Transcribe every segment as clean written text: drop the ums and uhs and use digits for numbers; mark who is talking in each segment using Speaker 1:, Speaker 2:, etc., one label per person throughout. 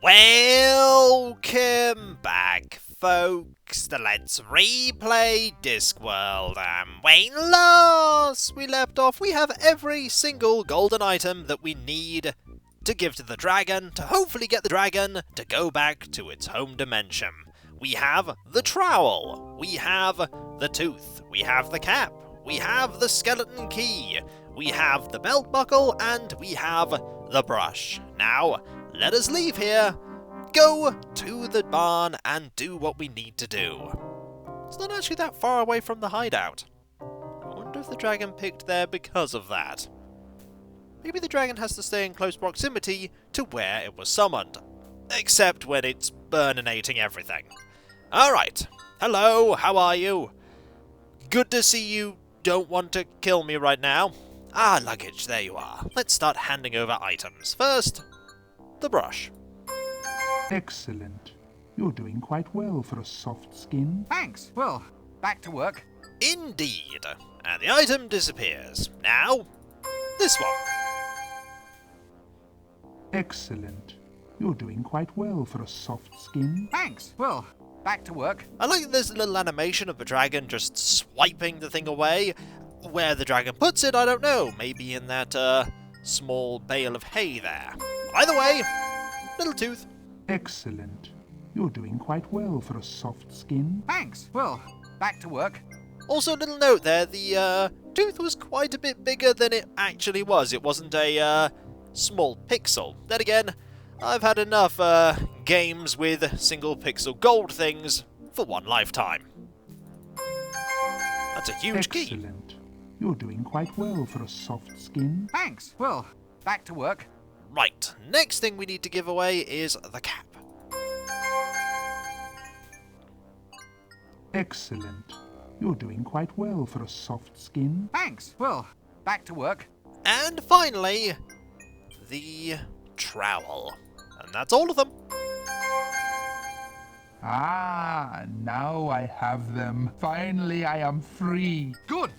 Speaker 1: Welcome back, folks, to Let's Replay Discworld. And when last we left off, we have every single golden item that we need to give to the dragon, to hopefully get the dragon to go back to its home dimension. We have the trowel, we have the tooth, we have the cap, we have the skeleton key, we have the belt buckle, and we have the brush. Now, let us leave here, go to the barn, and do what we need to do. It's not actually that far away from the hideout. I wonder if the dragon picked there because of that. Maybe the dragon has to stay in close proximity to where it was summoned. Except when it's burninating everything. Alright. Hello, how are you? Good to see you don't want to kill me right now. Ah, luggage, there you are. Let's start handing over items. First, the brush.
Speaker 2: Excellent. You're doing quite well for a soft skin.
Speaker 3: Thanks. Well, back to work.
Speaker 1: Indeed. And the item disappears. Now, this one.
Speaker 2: Excellent. You're doing quite well for a soft skin.
Speaker 3: Thanks. Well, back to work.
Speaker 1: I like that there's a little animation of the dragon just swiping the thing away. Where the dragon puts it, I don't know. Maybe in that, small bale of hay there. Either way, little tooth.
Speaker 2: Excellent. You're doing quite well for a soft skin.
Speaker 3: Thanks. Well, back to work.
Speaker 1: Also, a little note there, the, tooth was quite a bit bigger than it actually was. It wasn't a, small pixel. Then again, I've had enough, games with single pixel gold things for one lifetime. That's a huge key.
Speaker 2: Excellent. You're doing quite well for a soft skin.
Speaker 3: Thanks. Well, back to work.
Speaker 1: Right, next thing we need to give away is the cap.
Speaker 2: Excellent. You're doing quite well for a soft skin.
Speaker 3: Thanks. Well, back to work.
Speaker 1: And finally, the trowel. And that's all of them.
Speaker 2: Ah, now I have them. Finally, I am free.
Speaker 3: Good.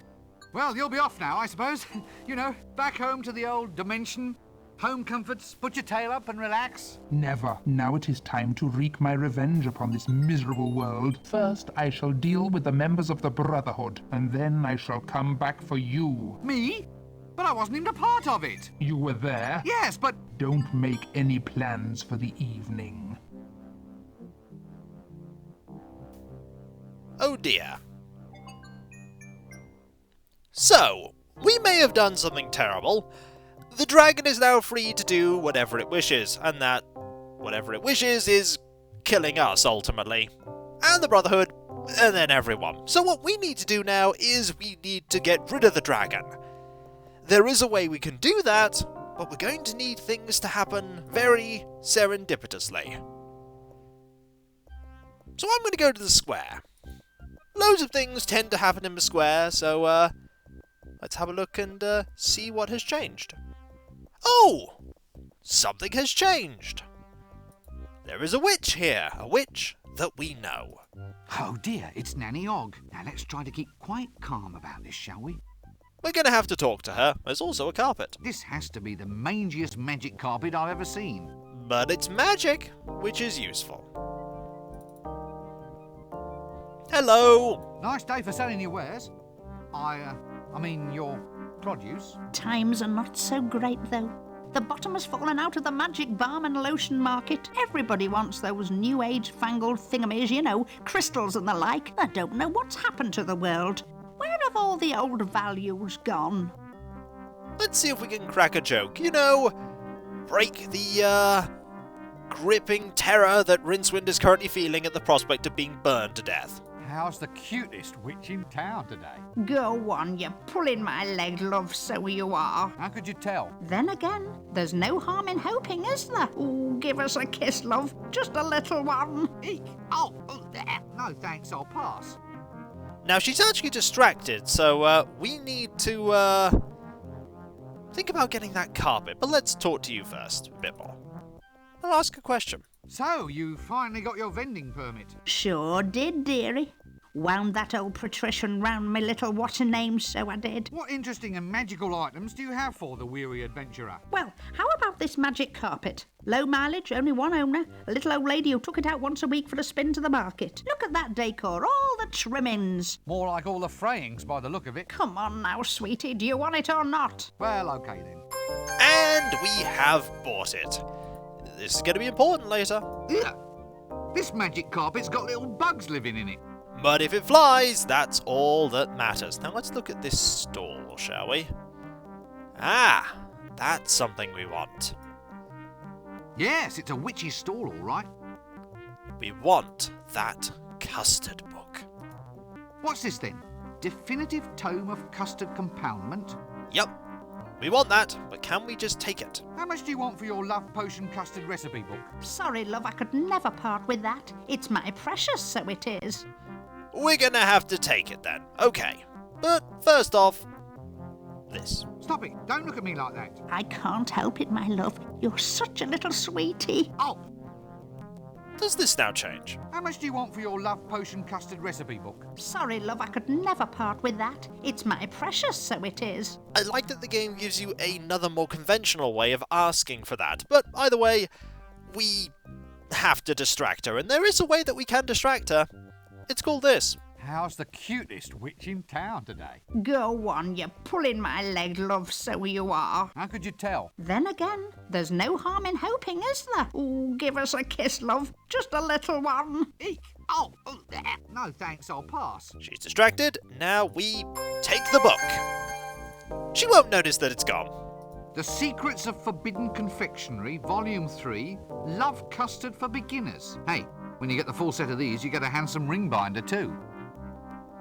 Speaker 3: Well, you'll be off now, I suppose. You know, back home to the old dimension. Home comforts, put your tail up and relax.
Speaker 2: Never. Now it is time to wreak my revenge upon this miserable world. First, I shall deal with the members of the Brotherhood, and then I shall come back for you.
Speaker 3: Me? But I wasn't even a part of it.
Speaker 2: You were there?
Speaker 3: Yes, but...
Speaker 2: Don't make any plans for the evening.
Speaker 1: Oh dear. So, we may have done something terrible. The dragon is now free to do whatever it wishes, and that whatever it wishes is killing us, ultimately. And the Brotherhood, and then everyone. So what we need to do now is we need to get rid of the dragon. There is a way we can do that, but we're going to need things to happen very serendipitously. So I'm going to go to the square. Loads of things tend to happen in the square, so let's have a look and see what has changed. Oh! Something has changed! There is a witch here, a witch that we know.
Speaker 3: Oh dear, it's Nanny Og. Now let's try to keep quite calm about this, shall we?
Speaker 1: We're going to have to talk to her. There's also a carpet.
Speaker 3: This has to be the mangiest magic carpet I've ever seen.
Speaker 1: But it's magic, which is useful. Hello!
Speaker 3: Nice day for selling your wares. I mean your produce.
Speaker 4: Times are not so great, though. The bottom has fallen out of the magic balm and lotion market. Everybody wants those new age fangled thingamies, you know, crystals and the like. I don't know what's happened to the world. Where have all the old values gone?
Speaker 1: Let's see if we can crack a joke. You know, break the, gripping terror that Rincewind is currently feeling at the prospect of being burned to death.
Speaker 3: How's the cutest witch in town today?
Speaker 4: Go on, you're pulling my leg, love, so you are.
Speaker 3: How could you tell?
Speaker 4: Then again, there's no harm in hoping, is there? Ooh, give us a kiss, love. Just a little one.
Speaker 3: Eek! Oh, there. No thanks, I'll pass.
Speaker 1: Now, she's actually distracted, so we need to think about getting that carpet. But let's talk to you first, a bit more. I'll ask a question.
Speaker 3: So, you finally got your vending permit?
Speaker 4: Sure did, dearie. Wound that old patrician round my little what-a-name, so I did.
Speaker 3: What interesting and magical items do you have for the weary adventurer?
Speaker 4: Well, how about this magic carpet. Low mileage, only one owner. A little old lady who took it out once a week for a spin to the market. Look at that decor, all the trimmings.
Speaker 3: More like all the frayings by the look of it.
Speaker 4: Come on now, sweetie, do you want it or not?
Speaker 3: Well, okay then.
Speaker 1: And we have bought it. This is going to be important later.
Speaker 3: Yeah. This magic carpet's got little bugs living in it.
Speaker 1: But if it flies, that's all that matters. Now let's look at this stall, shall we? Ah, that's something we want.
Speaker 3: Yes, it's a witch's stall, all right.
Speaker 1: We want that custard book.
Speaker 3: What's this then? Definitive Tome of Custard Compoundment?
Speaker 1: Yep, we want that, but can we just take it?
Speaker 3: How much do you want for your love potion custard recipe book?
Speaker 4: Sorry, love, I could never part with that. It's my precious, so it is.
Speaker 1: We're gonna have to take it then. Okay, but first off, this.
Speaker 3: Stop it. Don't look at me like that.
Speaker 4: I can't help it, my love. You're such a little sweetie.
Speaker 3: Oh,
Speaker 1: Does this now change?
Speaker 3: how much do you want for your love potion custard recipe book?
Speaker 4: Sorry, love, I could never part with that. It's my precious, so it is.
Speaker 1: I like that the game gives you another more conventional way of asking for that, but either way, we have to distract her, and there is a way that we can distract her. It's called this.
Speaker 3: How's the cutest witch in town today?
Speaker 4: Go on, you're pulling my leg, love, so you are.
Speaker 3: How could you tell?
Speaker 4: Then again, there's no harm in hoping, is there? Ooh, give us a kiss, love. Just a little one.
Speaker 3: Eek! Oh, no thanks, I'll pass.
Speaker 1: She's distracted, now we take the book. She won't notice that it's gone.
Speaker 3: The Secrets of Forbidden Confectionery, Volume 3, Love Custard for Beginners. Hey, when you get the full set of these, you get a handsome ring binder too.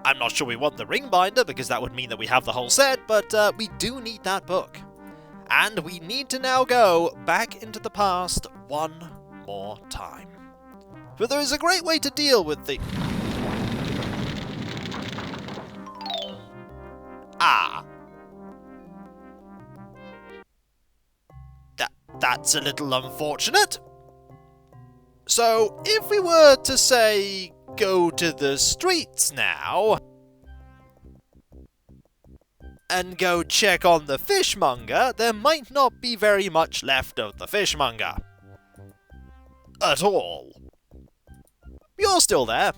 Speaker 1: I'm not sure we want the ring binder because that would mean that we have the whole set, but we do need that book. And we need to now go back into the past one more time. But there is a great way to deal with the... Ah. That's a little unfortunate. So, if we were to say, go to the streets now, and go check on the fishmonger, there might not be very much left of the fishmonger. At all. You're still there.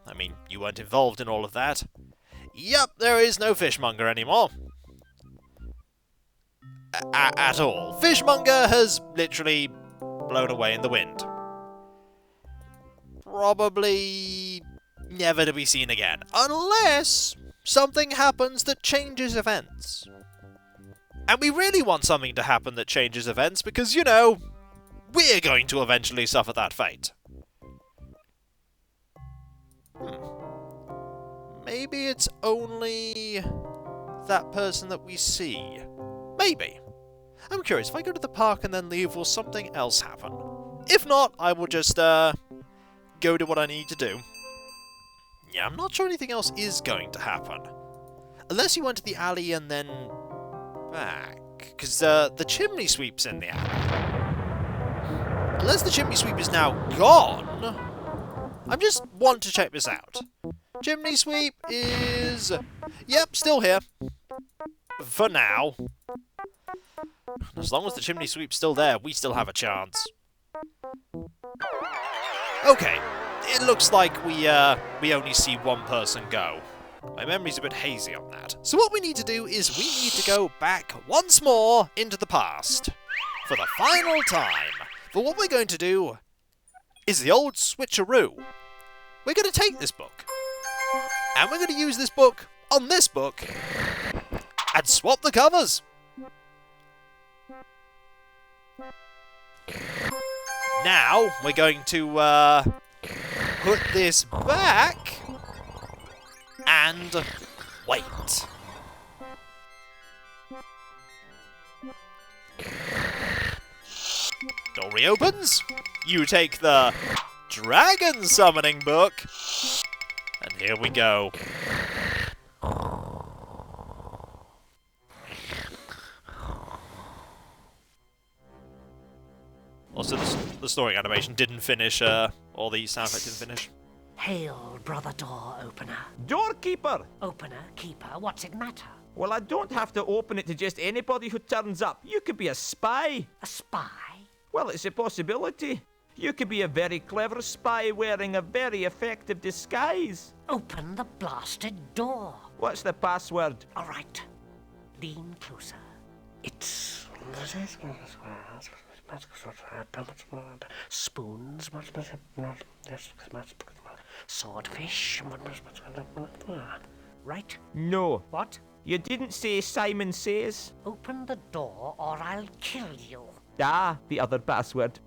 Speaker 1: I mean, you weren't involved in all of that. Yep, there is no fishmonger anymore. At all. Fishmonger has literally blown away in the wind. Probably never to be seen again, unless something happens that changes events. And we really want something to happen that changes events because, you know, we're going to eventually suffer that fate. Maybe it's only that person that we see. Maybe. I'm curious, if I go to the park and then leave, will something else happen? If not, I will just, go do what I need to do. Yeah, I'm not sure anything else is going to happen. Unless you went to the alley and then back. Because the chimney sweep's in the alley. Unless the chimney sweep is now gone. I just want to check this out. Chimney sweep is... Yep, still here. For now. As long as the chimney sweep's still there, we still have a chance. Okay, it looks like we only see one person go. My memory's a bit hazy on that. So what we need to do is we need to go back once more into the past. For the final time. For what we're going to do is the old switcheroo. We're going to take this book. And we're going to use this book on this book. And swap the covers. Now, we're going to put this back and wait. Door reopens. You take the dragon summoning book. And here we go. Also, the story animation didn't finish, or the sound effect didn't finish.
Speaker 5: Hail, brother door opener.
Speaker 6: Doorkeeper!
Speaker 5: Opener, keeper, what's it matter? Well, I don't have to open it to just anybody who turns up. You could be a spy.
Speaker 6: A spy?
Speaker 5: Well, it's a possibility. You could be a very clever spy wearing a very effective disguise.
Speaker 6: Open the blasted door.
Speaker 5: What's the password?
Speaker 6: All right. Lean closer. It's... spoons, swordfish. Right?
Speaker 5: No.
Speaker 6: What?
Speaker 5: You didn't say Simon Says.
Speaker 6: Open the door or I'll kill you.
Speaker 5: Ah, the other password.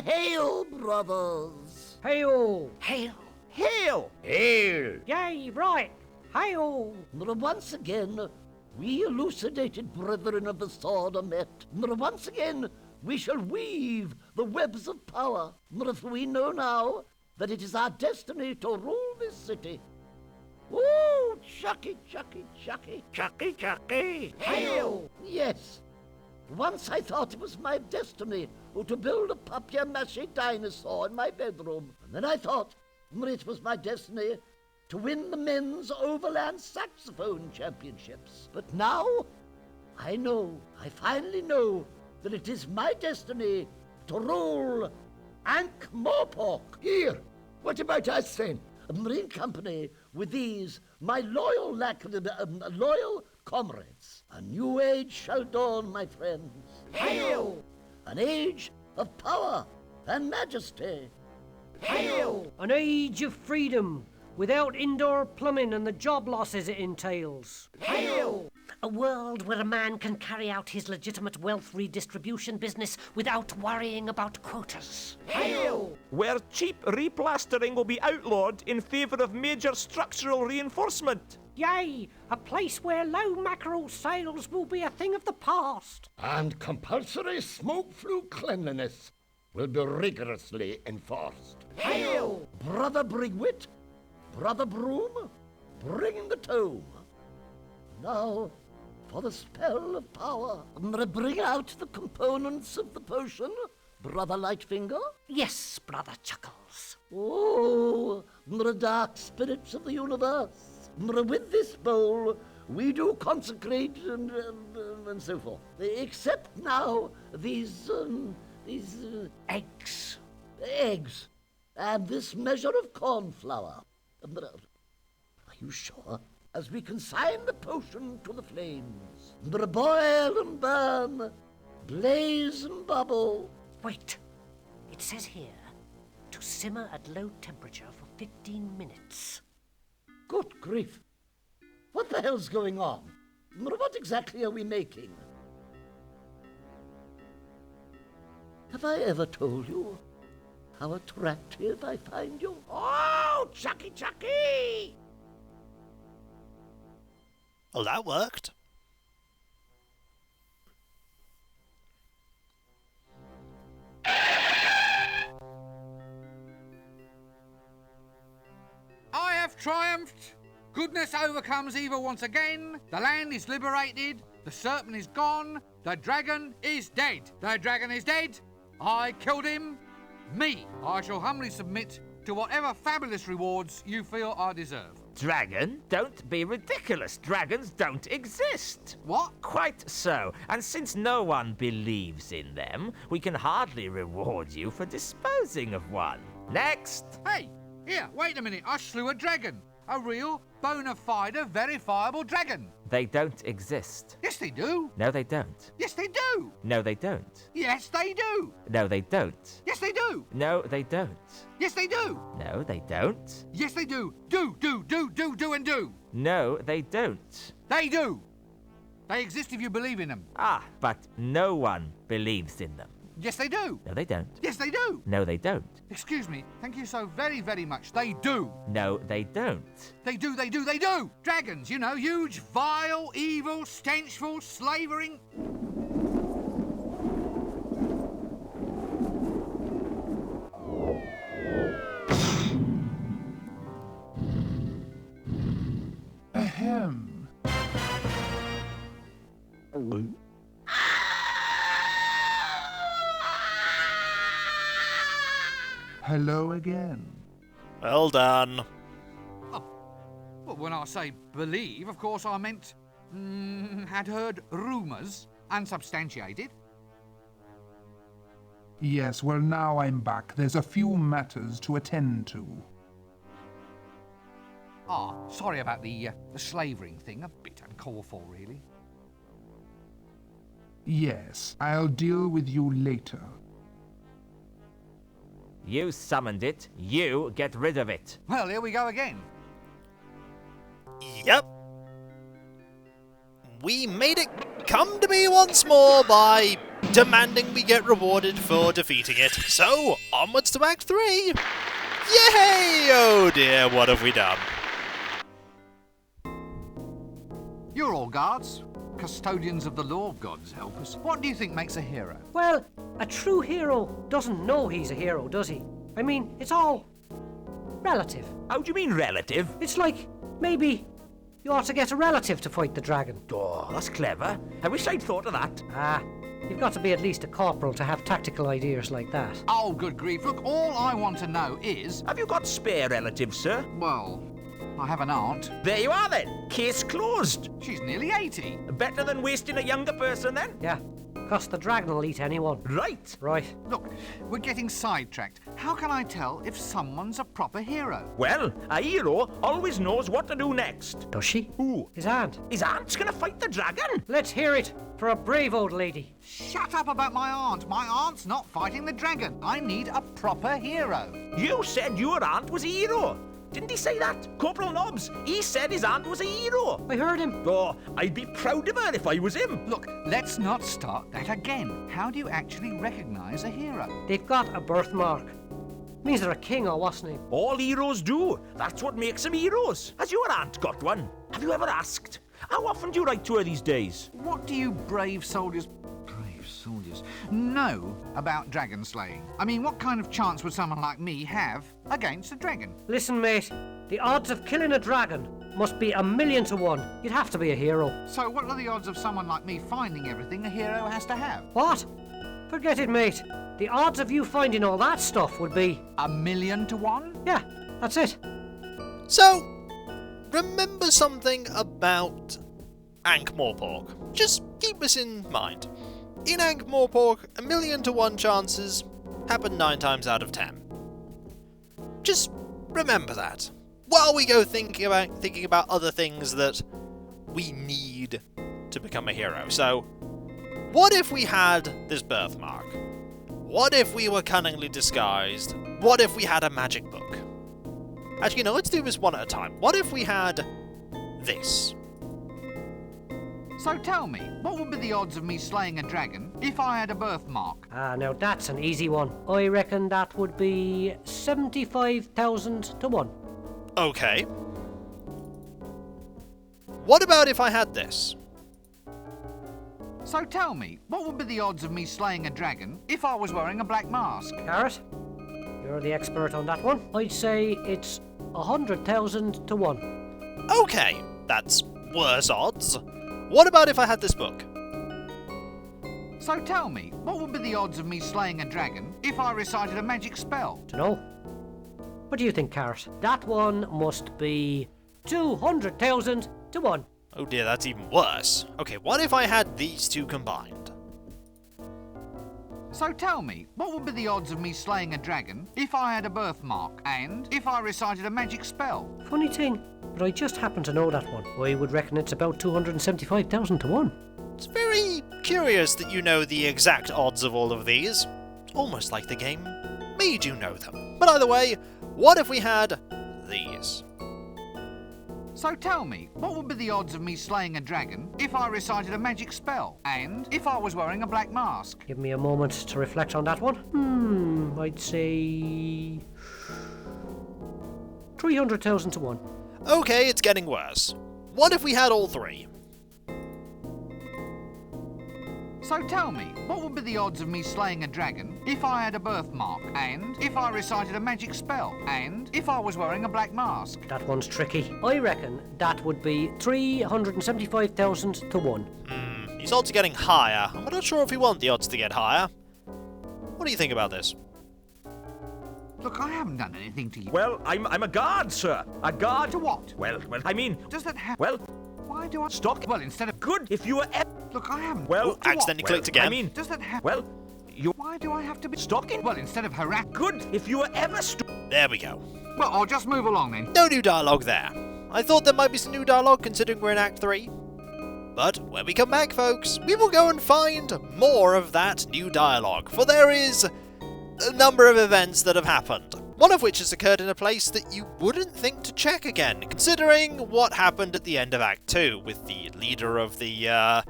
Speaker 7: Hail, brothers!
Speaker 6: Hail! Hail!
Speaker 5: Hail!
Speaker 7: Hail!
Speaker 6: Yay, right! Hail!
Speaker 7: Once again, we elucidated brethren of the sword are met. Once again, we shall weave the webs of power. For we know now that it is our destiny to rule this city. Ooh, chucky, chucky, chucky, chucky, chucky.
Speaker 6: Hail!
Speaker 7: Yes. Once I thought it was my destiny to build a papier-mâché dinosaur in my bedroom. And then I thought it was my destiny to win the men's overland saxophone championships. But now, I finally know that it is my destiny to rule ankh-morpork. Here, what about us then? A marine company with these, my loyal comrades. A new age shall dawn, my friends.
Speaker 6: Hail!
Speaker 7: An age of power and majesty.
Speaker 6: Hail! An age of freedom, without indoor plumbing and the job losses it entails. Hail! A world where a man can carry out his legitimate wealth redistribution business without worrying about quotas. Hail!
Speaker 5: Where cheap replastering will be outlawed in favour of major structural reinforcement.
Speaker 6: Yay! A place where low mackerel sales will be a thing of the past.
Speaker 7: And compulsory smoke-flue cleanliness will be rigorously enforced.
Speaker 6: Hail!
Speaker 7: Brother Brigwit, Brother Broom, bring the tome. Now, for the spell of power. Bring out the components of the potion, Brother Lightfinger.
Speaker 6: Yes, Brother Chuckles.
Speaker 7: Oh, dark spirits of the universe. With this bowl, we do consecrate and so forth. Except now, these
Speaker 6: Eggs.
Speaker 7: eggs, and this measure of corn flour. Are you sure? As we consign the potion to the flames, boil and burn, blaze and bubble.
Speaker 6: Wait. It says here to simmer at low temperature for 15 minutes.
Speaker 7: Good grief! What the hell's going on? What exactly are we making? Have I ever told you how attractive I find you? Oh, Chucky, Chucky!
Speaker 1: Oh, that worked.
Speaker 3: I have triumphed. Goodness overcomes evil once again. The land is liberated. The serpent is gone. The dragon is dead. The dragon is dead. I killed him. Me. I shall humbly submit to whatever fabulous rewards you feel I deserve.
Speaker 5: Dragon? Don't be ridiculous. Dragons don't exist.
Speaker 3: What?
Speaker 5: Quite so. And since no one believes in them, we can hardly reward you for disposing of one. Next.
Speaker 3: Hey, here, wait a minute. I slew a dragon. A real, bona fide, verifiable dragon.
Speaker 5: They don't exist.
Speaker 3: Yes, they do.
Speaker 5: No, they don't.
Speaker 3: Yes, they do.
Speaker 5: No, they don't.
Speaker 3: Yes, they do.
Speaker 5: No, they don't.
Speaker 3: Yes, they do.
Speaker 5: No, they don't.
Speaker 3: Yes, they do.
Speaker 5: No, they don't.
Speaker 3: Yes, they do. Do, and do.
Speaker 5: No, they don't.
Speaker 3: They do. They exist if you believe in them.
Speaker 5: Ah, but no one believes in them.
Speaker 3: Yes, they do.
Speaker 5: No, they don't.
Speaker 3: Yes, they do.
Speaker 5: No, they don't.
Speaker 3: Excuse me. Thank you so very, very much. They do.
Speaker 5: No, they don't.
Speaker 3: They do. Dragons, you know, huge, vile, evil, stenchful, slavering.
Speaker 2: Ahem. Hello again.
Speaker 1: Well done.
Speaker 3: Well, when I say believe, of course I meant had heard rumours, unsubstantiated.
Speaker 2: Yes, well, now I'm back. There's a few matters to attend to.
Speaker 3: Sorry about the slavering thing. A bit uncalled for, really.
Speaker 2: Yes, I'll deal with you later.
Speaker 5: You summoned it. You get rid of it.
Speaker 3: Well, here we go again.
Speaker 1: Yep. We made it come to me once more by demanding we get rewarded for defeating it. So, onwards to Act 3. Yay! Oh dear, what have we done?
Speaker 3: You're all guards. Custodians of the law, gods help us. What do you think makes a hero?
Speaker 6: Well, a true hero doesn't know he's a hero, does he? I mean, it's all relative.
Speaker 5: How do you mean relative?
Speaker 6: It's like, maybe you ought to get a relative to fight the dragon.
Speaker 5: Oh, that's clever. I wish I'd thought of that.
Speaker 6: You've got to be at least a corporal to have tactical ideas like that.
Speaker 3: Oh, good grief. Look, all I want to know is...
Speaker 5: Have you got spare relatives, sir?
Speaker 3: Well, I have an aunt.
Speaker 5: There you are then. Case closed.
Speaker 3: She's nearly 80.
Speaker 5: Better than wasting a younger person then?
Speaker 6: Yeah, 'cause the dragon will eat anyone.
Speaker 5: Right.
Speaker 6: Right.
Speaker 3: Look, we're getting sidetracked. How can I tell if someone's a proper hero?
Speaker 5: Well, a hero always knows what to do next.
Speaker 6: Does she?
Speaker 5: Who?
Speaker 6: His aunt.
Speaker 5: His aunt's gonna fight the dragon?
Speaker 6: Let's hear it for a brave old lady.
Speaker 3: Shut up about my aunt. My aunt's not fighting the dragon. I need a proper hero.
Speaker 5: You said your aunt was a hero. Didn't he say that? Corporal Nobbs, he said his aunt was a hero.
Speaker 6: I heard him.
Speaker 5: Oh, I'd be proud of her if I was him.
Speaker 3: Look, let's not start that again. How do you actually recognise a hero?
Speaker 6: They've got a birthmark. Means they're a king or what's name.
Speaker 5: All heroes do. That's what makes them heroes. Has your aunt got one? Have you ever asked? How often do you write to her these days?
Speaker 3: What do you brave soldiers know about dragon slaying? I mean, what kind of chance would someone like me have against a dragon?
Speaker 6: Listen, mate, the odds of killing a dragon must be 1,000,000 to 1. You'd have to be a hero.
Speaker 3: So what are the odds of someone like me finding everything a hero has to have?
Speaker 6: What? Forget it, mate. The odds of you finding all that stuff would be...
Speaker 3: 1,000,000 to 1?
Speaker 6: Yeah, that's it.
Speaker 1: So, remember something about ankh-morpork. Just keep this in mind. In ankh-morpork, 1,000,000 to 1 chances happen 9 times out of 10. Just remember that. While we go thinking about other things that we need to become a hero. So, what if we had this birthmark? What if we were cunningly disguised? What if we had a magic book? Actually, no, let's do this one at a time. What if we had this?
Speaker 3: So tell me, what would be the odds of me slaying a dragon if I had a birthmark?
Speaker 6: Now that's an easy one. I reckon that would be 75,000 to 1.
Speaker 1: Okay. What about if I had this?
Speaker 3: So tell me, what would be the odds of me slaying a dragon if I was wearing a black mask?
Speaker 6: Carrot, you're the expert on that one. I'd say it's 100,000 to 1.
Speaker 1: Okay, that's worse odds. What about if I had this book?
Speaker 3: So tell me, what would be the odds of me slaying a dragon if I recited a magic spell?
Speaker 6: Dunno. What do you think, Carrot? That one must be 200,000 to 1.
Speaker 1: Oh dear, that's even worse. Okay, what if I had these two combined?
Speaker 3: So tell me, what would be the odds of me slaying a dragon if I had a birthmark and if I recited a magic spell?
Speaker 6: Funny thing, but I just happen to know that one. I would reckon it's about 275,000 to 1.
Speaker 1: It's very curious that you know the exact odds of all of these. Almost like the game made you know them. But either way, what if we had these?
Speaker 3: So tell me, what would be the odds of me slaying a dragon if I recited a magic spell and if I was wearing a black mask?
Speaker 6: Give me a moment to reflect on that one. I'd say 300,000 to 1.
Speaker 1: Okay, it's getting worse. What if we had all three?
Speaker 3: So tell me, what would be the odds of me slaying a dragon if I had a birthmark and if I recited a magic spell and if I was wearing a black mask?
Speaker 6: That one's tricky. I reckon that would be 375,000 to 1.
Speaker 1: These odds are getting higher. I'm not sure if we want the odds to get higher. What do you think about this?
Speaker 3: Look, I haven't done anything to you.
Speaker 5: Well, I'm a guard, sir. A guard.
Speaker 3: To what?
Speaker 5: Well, I mean...
Speaker 3: Does that happen?
Speaker 5: Well,
Speaker 3: Why do I...
Speaker 5: stock...
Speaker 3: Well, instead of...
Speaker 5: Good if you were...
Speaker 3: Look, I haven't...
Speaker 5: Well,
Speaker 3: To what?
Speaker 1: Accidentally clicked again.
Speaker 5: I mean...
Speaker 3: Does that happen?
Speaker 5: Well, you...
Speaker 3: Why do I have to be...
Speaker 5: Stocking?
Speaker 3: Well, instead of harass...
Speaker 5: Good if you were ever...
Speaker 1: There we go.
Speaker 3: Well, I'll just move along then.
Speaker 1: No new dialogue there. I thought there might be some new dialogue considering we're in Act 3. But when we come back, folks, we will go and find more of that new dialogue, for there is a number of events that have happened. One of which has occurred in a place that you wouldn't think to check again, considering what happened at the end of Act 2, with the leader of the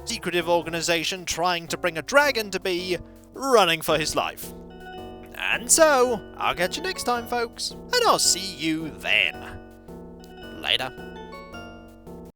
Speaker 1: secretive organisation trying to bring a dragon to be running for his life. And so, I'll catch you next time, folks, and I'll see you then. Later.